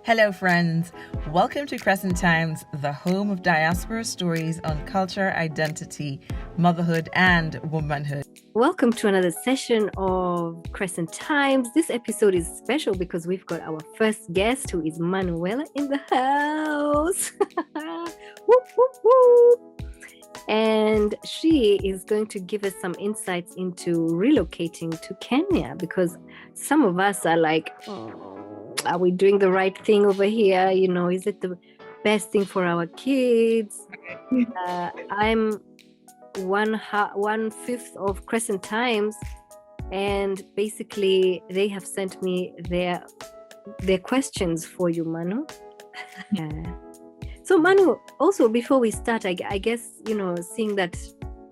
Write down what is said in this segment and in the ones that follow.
Hello, friends. Welcome to Crescent Times, the home of diaspora stories on culture, identity, motherhood, and womanhood. Welcome to another session of Crescent Times. This episode is special because we've got our first guest, who is Manuela, in the house. Whoop, whoop, whoop. And she is going to give us some insights into relocating to Kenya, because some of us are like, are we doing the right thing over here? You know, is it the best thing for our kids? I'm 1/5 of Crescent Times, and basically they have sent me their questions for you, Manu. So Manu, also before we start, I guess, you know, seeing that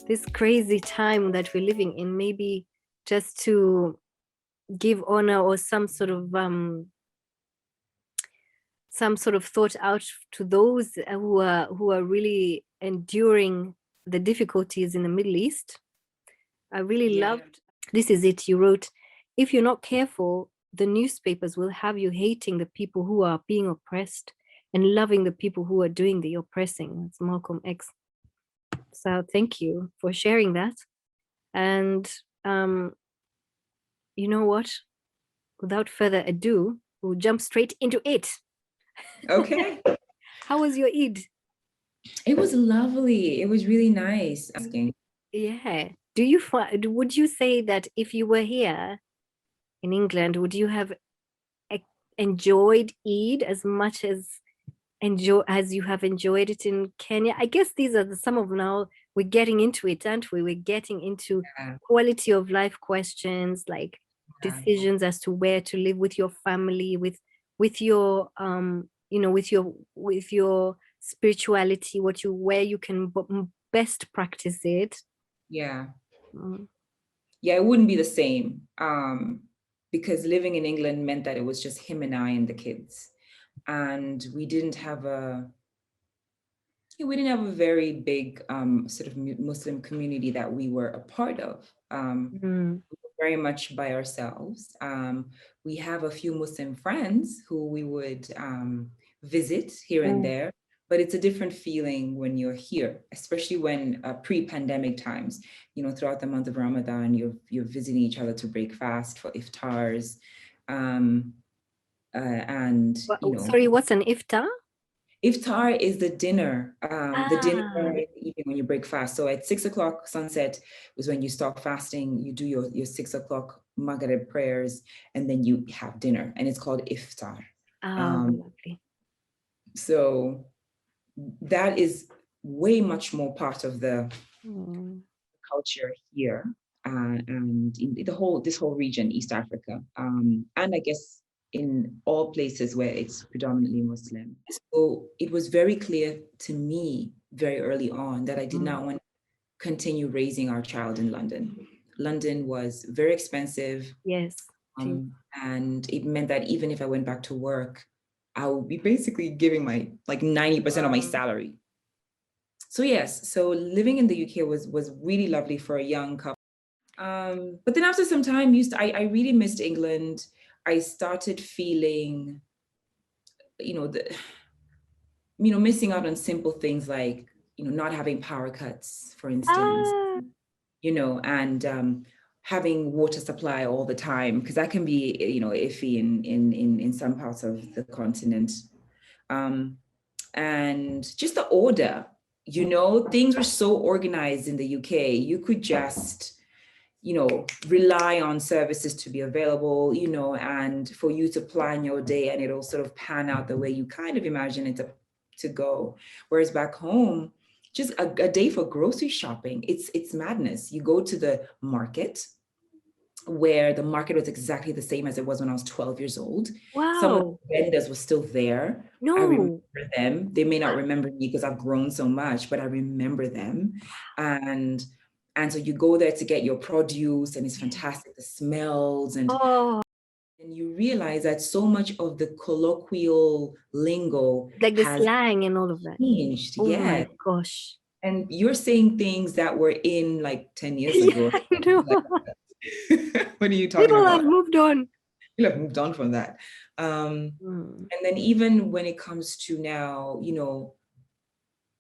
this crazy time that we're living in, maybe just to give honor or some sort of thought out to those who are really enduring the difficulties in the Middle East. I really loved, this is it, you wrote, if you're not careful, the newspapers will have you hating the people who are being oppressed and loving the people who are doing the oppressing. That's Malcolm X. So thank you for sharing that. And you know what? Without further ado, we'll jump straight into it. Okay. How was your Eid? It was lovely. It was really nice. Asking. Yeah. Would you say that if you were here in England, would you have enjoyed Eid as much as you have enjoyed it in Kenya? I guess these are some of, now we're getting into it, aren't we? We're getting into quality of life questions, like decisions as to where to live with your family, with your you know, with your spirituality, where you can best practice it. Yeah. Yeah, it wouldn't be the same. Because living in England meant that it was just him and I and the kids. And we didn't have a very big sort of Muslim community that we were a part of. We were very much by ourselves. We have a few Muslim friends who we would visit here and there, but it's a different feeling when you're here, especially when pre-pandemic times, you know, throughout the month of Ramadan, you're visiting each other to break fast for iftars. And you know, sorry, what's an iftar? Iftar is the dinner, the dinner in the evening when you break fast. So at 6 o'clock sunset was when you stop fasting. You do your 6 o'clock Maghrib prayers, and then you have dinner, and it's called Iftar. Lovely. So that is way much more part of the culture here, and in this whole region, East Africa, and I guess in all places where it's predominantly Muslim. So it was very clear to me very early on that I did not want to continue raising our child in London. London was very expensive. Yes. And it meant that even if I went back to work, I would be basically giving my 90% of my salary. So yes, so living in the UK was really lovely for a young couple. But then after some time, I really missed England. I started feeling, missing out on simple things like, not having power cuts, for instance, and having water supply all the time, because that can be, iffy in some parts of the continent. And just the order, things were so organized in the UK. You could just rely on services to be available, and for you to plan your day, and it'll sort of pan out the way you kind of imagine it to go. Whereas back home, just a day for grocery shopping, it's madness. You go to the market, where the market was exactly the same as it was when I was 12 years old. Wow. Some of the vendors were still there. No. I remember them. They may not remember me because I've grown so much, but I remember them. And so you go there to get your produce, and it's fantastic, the smells, and you realize that so much of the colloquial lingo, like the slang and all of that, changed. Oh my gosh. And you're saying things that were in like 10 years ago. I know. What are you talking People about? have moved on. People have moved on from that. And then even when it comes to now,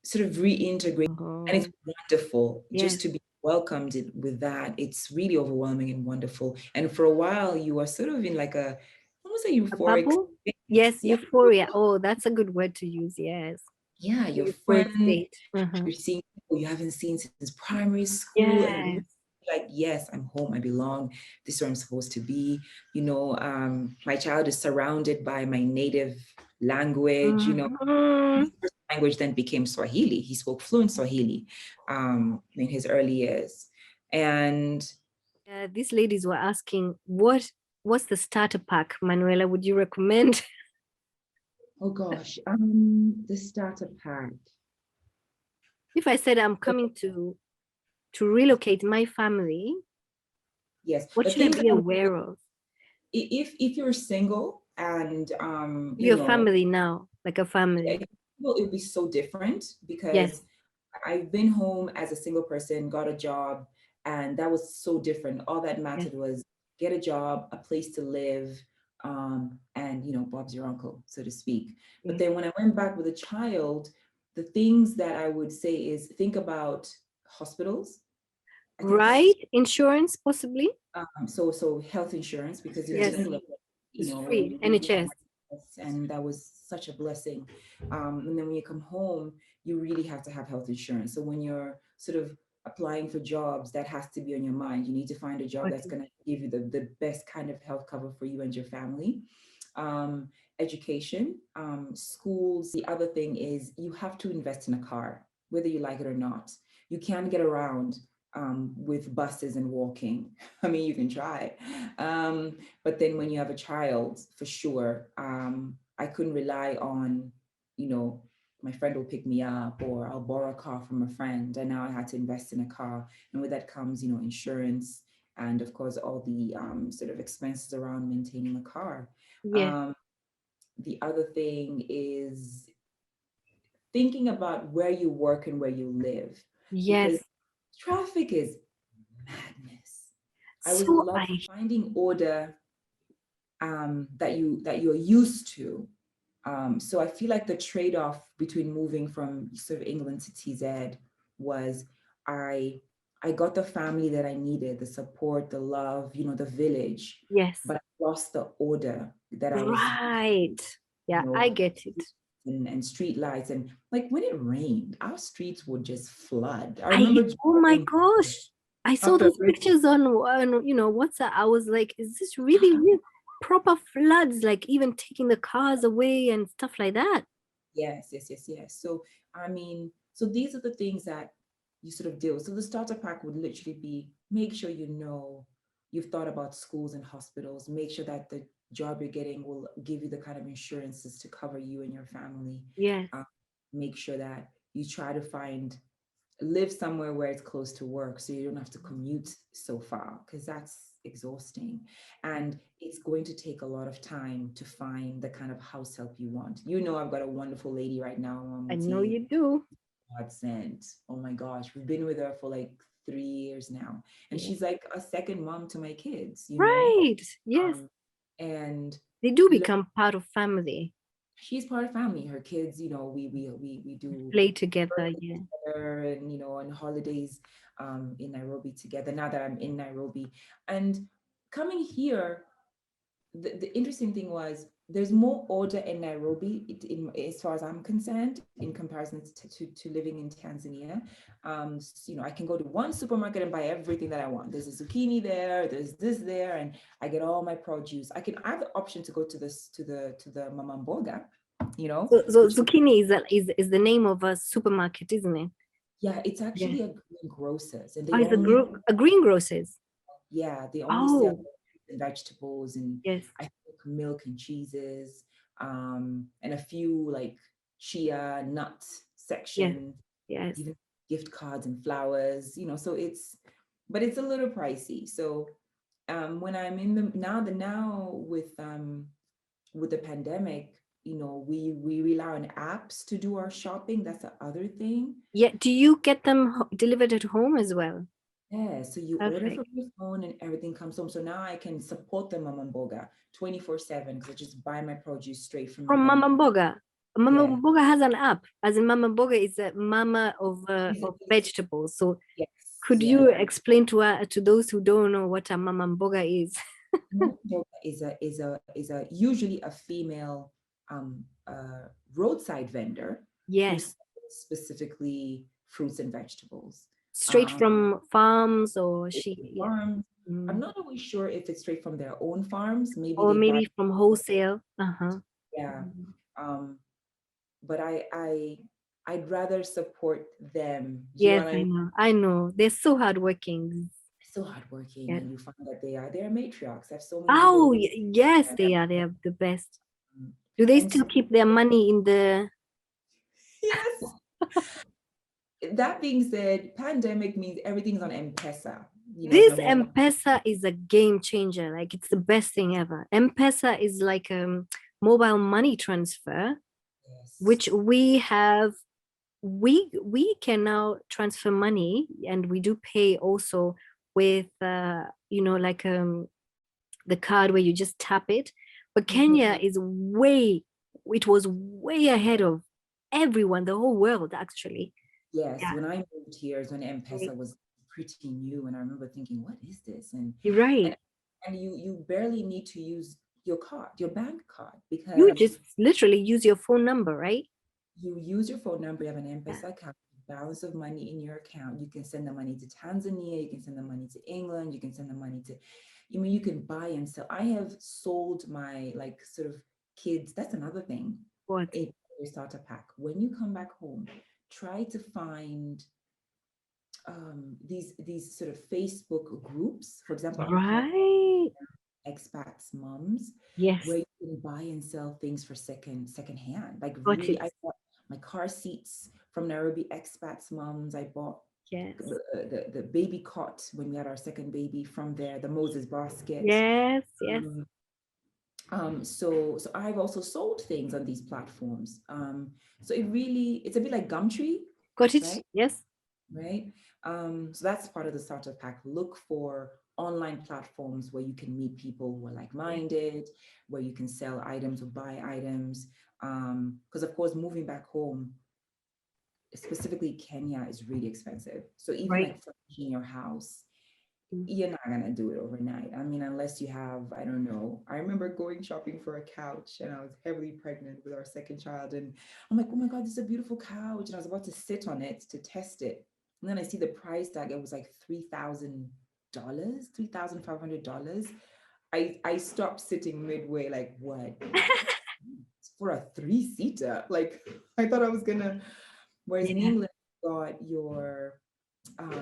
sort of reintegrate, and it's wonderful just to be welcomed with that. It's really overwhelming and wonderful. And for a while, you are sort of in like almost a euphoric bubble? state. Yes, Yeah. euphoria. Oh, that's a good word to use. Yes. Yeah, your Euphoric friends, state. you're seeing people you haven't seen since primary school, and Yes. like, yes, I'm home, I belong, this is where I'm supposed to be. My child is surrounded by my native language. His first language then became Swahili. He spoke fluent Swahili in his early years. And these ladies were asking, what's the starter pack, Manuela, would you recommend? oh gosh, the starter pack. If I said I'm coming to relocate my family, yes, what should I be aware of? If you're single and Your family now, like a family. Well, it would be so different because Yes. I've been home as a single person, got a job, and that was so different. All that mattered was get a job, a place to live, and Bob's your uncle, so to speak. But then when I went back with a child, the things that I would say is think about hospitals. Right? Insurance, possibly? So health insurance, because in England, it's free, NHS. And that was such a blessing. And then when you come home, you really have to have health insurance. So when you're sort of applying for jobs, that has to be on your mind. You need to find a job that's going to give you the best kind of health cover for you and your family. Education, schools. The other thing is you have to invest in a car, whether you like it or not. You can't get around with buses and walking. I mean, you can try. But then when you have a child, for sure, I couldn't rely on, my friend will pick me up or I'll borrow a car from a friend. And now I had to invest in a car. And with that comes, insurance and of course, all the sort of expenses around maintaining a car. The other thing is thinking about where you work and where you live. Because traffic is madness. I was loving finding order that you're used to. So I feel like the trade-off between moving from sort of England to TZ was I got the family that I needed, the support, the love, the village. But I lost the order that I was. Right. Yeah, I get it. And street lights, and like when it rained, our streets would just flood. I remember. Oh my gosh! I saw those pictures on WhatsApp. I was like, is this really real? Proper floods, like even taking the cars away and stuff like that. Yes. So so these are the things that you sort of deal with. So the starter pack would literally be make sure you've thought about schools and hospitals, make sure that the job you're getting will give you the kind of insurances to cover you and your family. Make sure that you try to live somewhere where it's close to work so you don't have to commute so far, because that's exhausting. And it's going to take a lot of time to find the kind of house help you want. I've got a wonderful lady right now. I know you do. God sent. Oh my gosh, we've been with her for like 3 years now, and she's like a second mom to my kids. Right. Yes. And they do become part of family. She's part of family. Her kids, we do play together, together, and on holidays in Nairobi together. Now that I'm in Nairobi, and coming here, the interesting thing was there's more order in Nairobi, as far as I'm concerned, in comparison to living in Tanzania. I can go to one supermarket and buy everything that I want. There's a zucchini there, there's this there, and I get all my produce. I have the option to go to the Mama Mboga, So zucchini is the name of a supermarket, isn't it? Yeah, it's actually a greengrocers, and they it's a greengrocers. Yeah, they only sell vegetables and I think milk and cheeses, and a few like chia nut section, even gift cards and flowers, so but it's a little pricey. So when I'm in now with the pandemic, we rely on apps to do our shopping. That's the other thing. Do you get them delivered at home as well? Yeah, so you order Perfect. from your phone and everything comes home. So now I can support the mama mboga 24/7 because I just buy my produce straight from From them. Mama Mboga. Mama Yeah. Mboga has an app. As in Mama Mboga is a mama Is it- of is it- vegetables. So Yes, could yes. you explain to those who don't know what a Mama Mboga is? Mama mboga is a usually a female roadside vendor who Yes. sells specifically fruits and vegetables. Straight Um, from farms or yeah. Farms. I'm Mm. not always sure if it's straight from their own farms. Maybe Or they buy. maybe from wholesale. Uh-huh. Yeah. Mm. Um, but I'd rather support them. You know Yes, what I I mean? know. I know. They're so hardworking. So hardworking, Yeah. and you find that they're matriarchs. I have so many Oh, people. yes, they are. They are the best. Do they And still so, keep their money in the yes. That being said, pandemic means everything's on M-Pesa. This The whole. M-Pesa is a game changer. Like it's the best thing ever. M-Pesa is like mobile money transfer, Yes. which we have. We can now transfer money, and we do pay also with like the card where you just tap it. But Mhm. Kenya is it was way ahead of everyone, the whole world actually. Yes, Yeah, when I moved here is when right. M-Pesa was pretty new, and I remember thinking, "What is this?" You're And right. you barely need to use your card, your bank card, You because just literally use your phone number, right? you use your phone number, you have an Yeah. M-Pesa account, balance of money in your account. You can send the money to Tanzania, you can send the money to England, you can send the money to, you can buy and sell. I have sold my like sort of kids. That's another thing. What? A starter pack. When you come back home, try to find these sort of Facebook groups. For example, Right. expats moms Yes. where you can buy and sell things for second hand, like Got really. it. I bought my car seats from Nairobi expats moms. I bought Yes. the baby cot when we had our second baby from there, the Moses basket. Yes. Yes. um, so I've also sold things on these platforms. So it's a bit like Gumtree, Got it. right? Yes. Right? So that's part of the starter pack. Look for online platforms where you can meet people who are Yes. like-minded, where you can sell items or buy items. Because of course, moving back home, specifically Kenya, is really expensive. So even Right. like furnishing your house, Mm. you're not gonna do it overnight. I mean, unless you have, I don't know. I remember going shopping for a couch and I was heavily pregnant with our second child. And I'm like, oh my God, this is a beautiful couch. And I was about to sit on it to test it. And then I see the price tag, it was like $3,000, $3,500. I stopped sitting midway, like, what? It's for a three-seater. Like, I thought I was gonna, whereas in Yeah. England, you got your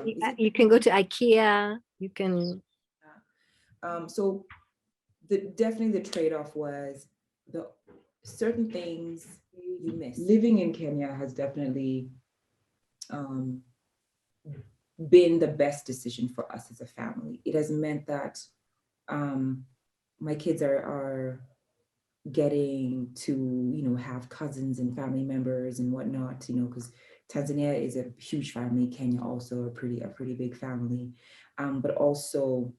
is it You can go to IKEA. You can. so definitely the trade-off was the certain things you miss. Living in Kenya has definitely um, been the best decision for us as a family. It has meant that um, my kids are getting to have cousins and family members and whatnot. Because Tanzania is a huge family, Kenya also a pretty big family, but also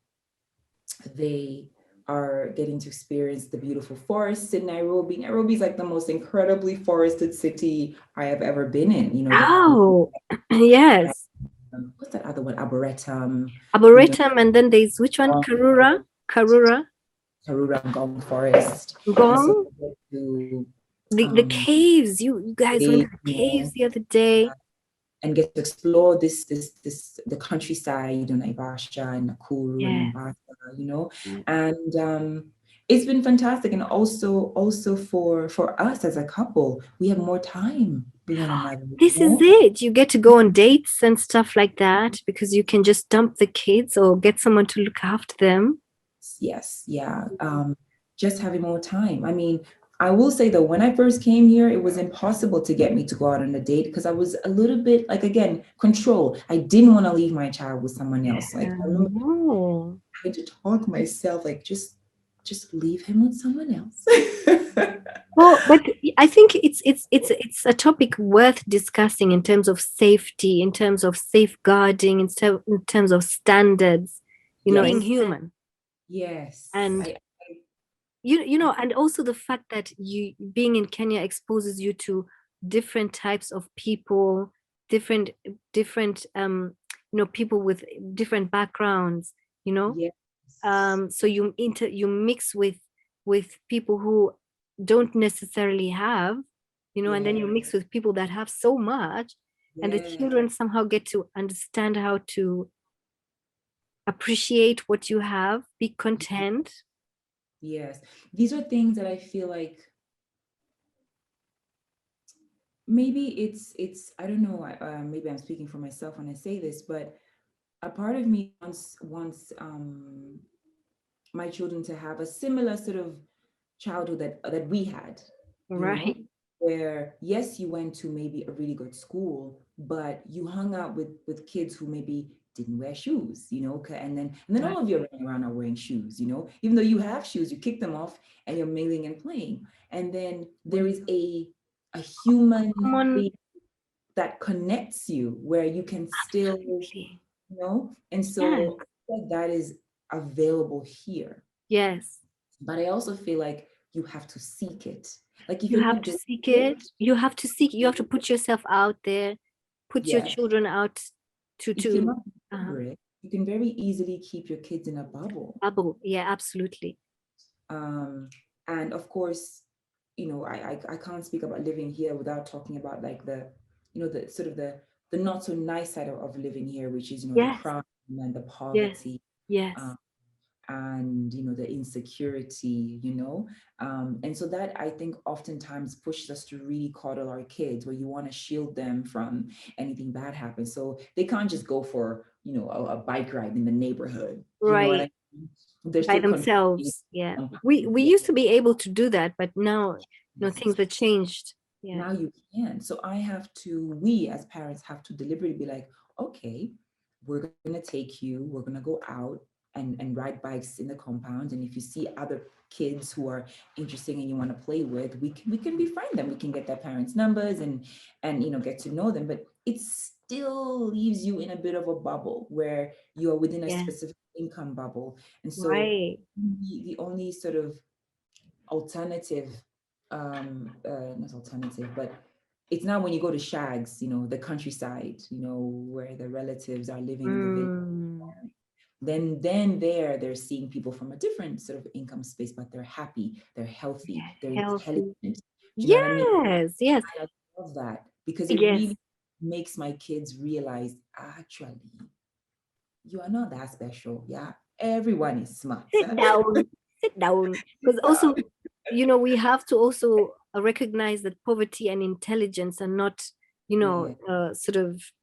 they are getting to experience the beautiful forests in Nairobi. Nairobi is like the most incredibly forested city I have ever been in. Oh, yes. What's that other one? Arboretum, Arboretum, and then there's which one? Ngong Karura. Karura. Karura Ngong Forest. And so Gong. we get to The caves. You guys went they, to the caves the other day. and get to explore the countryside, Naivasha and Nakuru and Yeah. Mombasa, Yeah. and it's been fantastic. And also for us as a couple, we have more time with one another. This is it. You get to go on dates and stuff like that because you can just dump the kids or get someone to look after them. Yes, yeah. Just having more time. I mean, I will say though, when I first came here, it was impossible to get me to go out on a date because I was a little bit like, again, control. I didn't want to leave my child with someone else. Like I remember No. having to talk myself, like just leave him with someone else. Well, but I think it's a topic worth discussing in terms of safety, in terms of safeguarding, in terms of standards, being Yes. human. Yes. And and also the fact that you being in Kenya exposes you to different types of people, different people with different backgrounds, Yes. so you mix with people who don't necessarily have, and then you mix with people that have so much, and the Yes. children somehow get to understand how to appreciate what you have, be content. Yes. These are things that I feel like maybe it's I don't know, maybe I'm speaking for myself when I say this, but a part of me wants my children to have a similar sort of childhood that we had, Right. where yes, you went to maybe a really good school, but you hung out with kids who maybe didn't wear shoes, and then all of you running around are wearing shoes, even though you have shoes, you kick them off and you're mingling and playing. And then there is a human Common. being that connects you where you can still, Absolutely. and so that is available here. Yes. But I also feel like you have to seek it. Like if You you're have not to doing seek it. You have to put yourself out there, put your yeah, children out if you're to not deliberate, you can very easily keep your kids in a bubble. bubble. Yeah, absolutely. And of course, I can't speak about living here without talking about like the sort of the not so nice side of living here, which is the Yes. crime and the Yes. poverty. Yes. And the insecurity, and so that I think oftentimes pushes us to really coddle our kids, where you want to shield them from anything bad happens, so they can't just go for a bike ride in the neighborhood. You know what I Right. mean? They're By still themselves. Yeah. We Yeah. used to be able to do that, but now Yes. things have changed. Yeah. Now you can. So we as parents have to deliberately be like, okay, we're going to take you, we're going to go out and ride bikes in the compound. And if you see other kids who are interesting and you want to play with, we can befriend them. We can get their parents' numbers and get to know them. But it still leaves you in a bit of a bubble where you are within a specific income bubble. And so Right. the only sort of alternative, not alternative, but it's not when you go to shags, the countryside, where the relatives are living in the village. Then they're seeing people from a different sort of income space, but they're happy, they're healthy, they're Healthy. intelligent. Do you know what I mean? Yes. Yes. I love that because it Yes. really makes my kids realize, actually, you are not that special. Yeah, everyone is smart. Sit down. Sit down. Because also, we have to also recognize that poverty and intelligence are not, sort of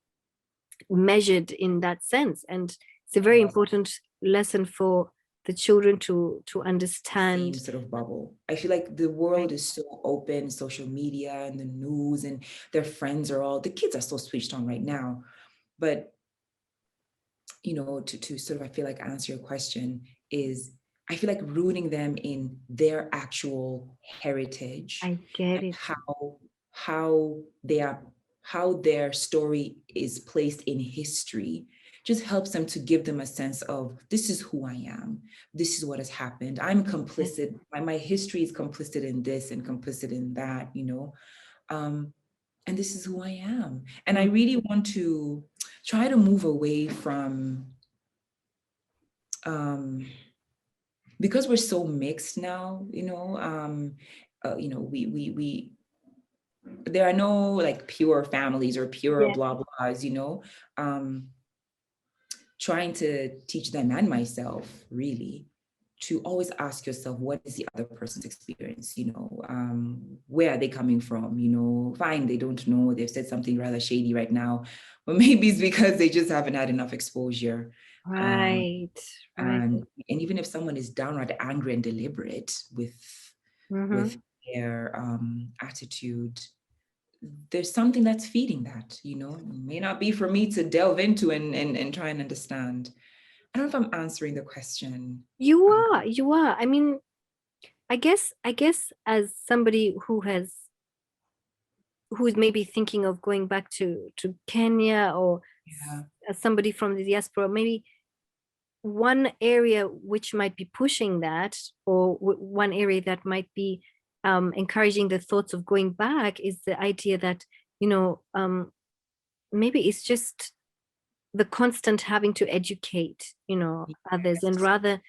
measured in that sense. And it's a very important lesson for the children to understand. Same sort of bubble. I feel like the world is so open, social media and the news, and their friends the kids are so switched on right now. But to sort of, I feel like, answer your question is, I feel like rooting them in their actual heritage. I get and it. how their story is placed in history just helps them to give them a sense of, this is who I am. This is what has happened. I'm complicit. My history is complicit in this and complicit in that, and this is who I am. And I really want to try to move away from, because we're so mixed now, we there are no like pure families or pure blah blahs, trying to teach them and myself really to always ask yourself, what is the other person's experience? Where are they coming from? Fine, they don't know, they've said something rather shady right now, but maybe it's because they just haven't had enough exposure. Right. And even if someone is downright angry and deliberate with their attitude, there's something that's feeding that. It may not be for me to delve into and try and understand. I don't know if I'm answering the question. You are. I mean, I guess as somebody who has who's maybe thinking of going back to Kenya, or somebody from the diaspora, maybe one area which might be pushing that, or one area that might be encouraging the thoughts of going back, is the idea that, maybe it's just the constant having to educate, others, and rather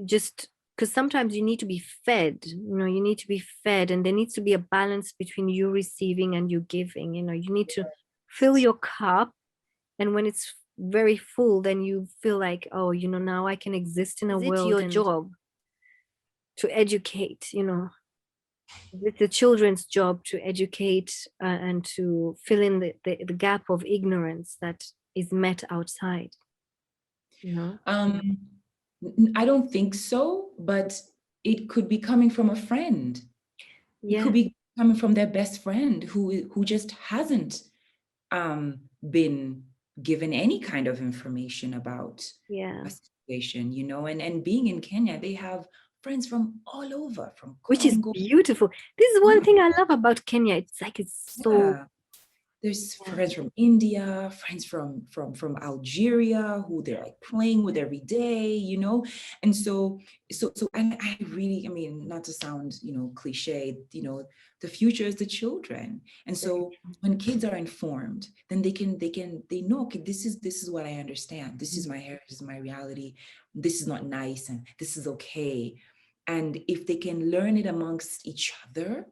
just, because sometimes you need to be fed, you need to be fed, and there needs to be a balance between you receiving and you giving. You need to fill your cup, and when it's very full, then you feel like, oh, now I can exist in a world. Is it your job to educate? It's the children's job to educate, and to fill in the gap of ignorance that is met outside. I don't think so, but it could be coming from a friend. It could be coming from their best friend who just hasn't been given any kind of information about a situation, and being in Kenya, they have friends from all over, from Congo. Which is beautiful. This is one thing I love about Kenya. It's like, it's so there's friends from India, friends from Algeria, who they're like playing with every day, and so and I really, I mean, not to sound cliche, the future is the children, and so when kids are informed, then they know, okay, this is what I understand, this is my heritage, this is my reality, this is not nice, and this is okay, and if they can learn it amongst each other,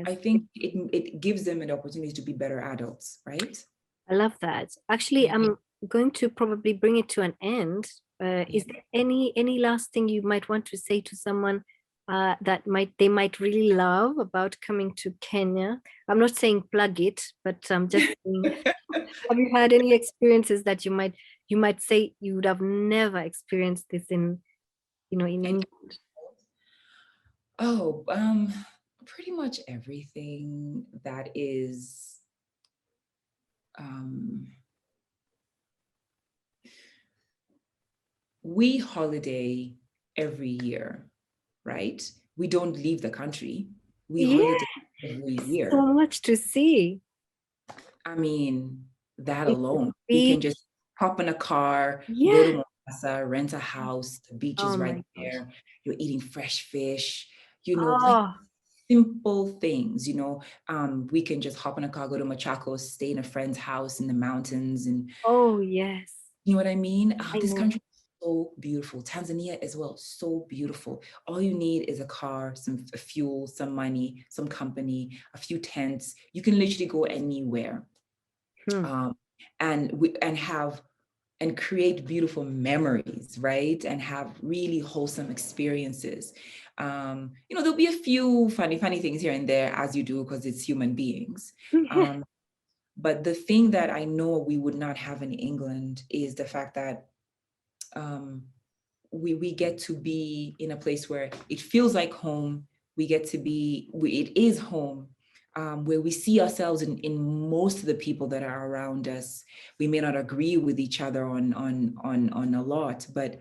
I think it gives them an opportunity to be better adults, right? I love that. Actually, I'm going to probably bring it to an end. Is there any last thing you might want to say to someone that they might really love about coming to Kenya? I'm not saying plug it, but I'm just saying, have you had any experiences that you might say you would have never experienced this in England? Oh, pretty much everything that is we holiday every year, right? We don't leave the country. We holiday every year. So much to see. I mean, that alone, we can just hop in a car, go to Mombasa, rent a house, the beach is right there. You're eating fresh fish, like simple things, we can just hop in a car, go to Machakos, stay in a friend's house in the mountains, and you know what I mean? This country is so beautiful. Tanzania as well, so beautiful. All you need is a car, some fuel, some money, some company, a few tents. You can literally go anywhere, and create beautiful memories, right? And have really wholesome experiences. There'll be a few funny things here and there, as you do, because it's human beings. But the thing that I know we would not have in England is the fact that we get to be in a place where it feels like home. We get to be, it is home, where we see ourselves in most of the people that are around us. We may not agree with each other on a lot, but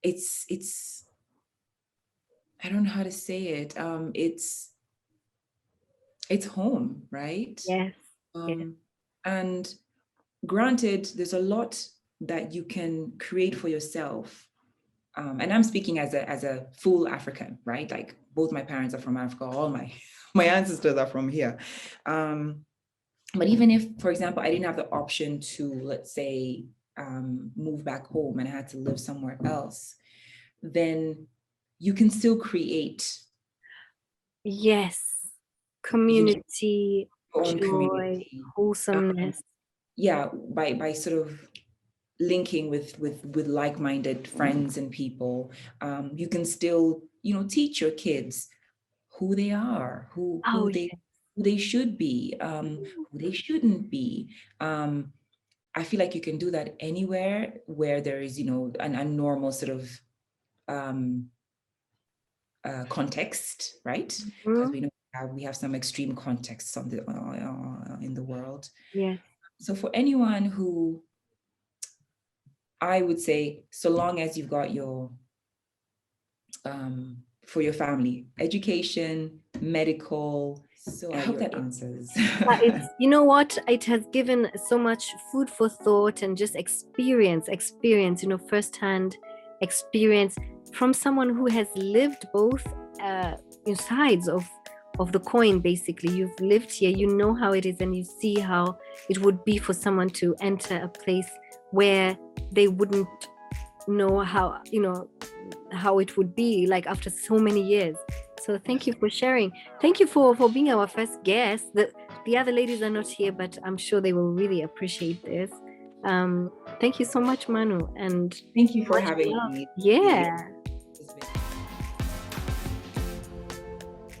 it's I don't know how to say it. It's home, right? Yes. And granted, there's a lot that you can create for yourself. And I'm speaking as a full African, right? Like both my parents are from Africa, all my ancestors are from here. But even if, for example, I didn't have the option to, let's say, move back home and I had to live somewhere else, then you can still create. Yes. Community, joy, community, wholesomeness. By sort of linking with like-minded friends and people, you can still, teach your kids who they are, who they should be, who they shouldn't be. I feel like you can do that anywhere where there is, a normal sort of context, right? Because we know we have some extreme contexts in the world. Yeah. So for anyone who, I would say, so long as you've got your, for your family, education, medical, So I hope that answers. It's, you know what, it has given so much food for thought and just experience, firsthand experience from someone who has lived both sides of the coin. Basically, you've lived here, you know how it is, and you see how it would be for someone to enter a place where they wouldn't know how it would be like after so many years. So thank you for sharing. Thank you for being our first guest. The other ladies are not here, but I'm sure they will really appreciate this. Thank you so much, Manu, and thank you for having me. Yeah.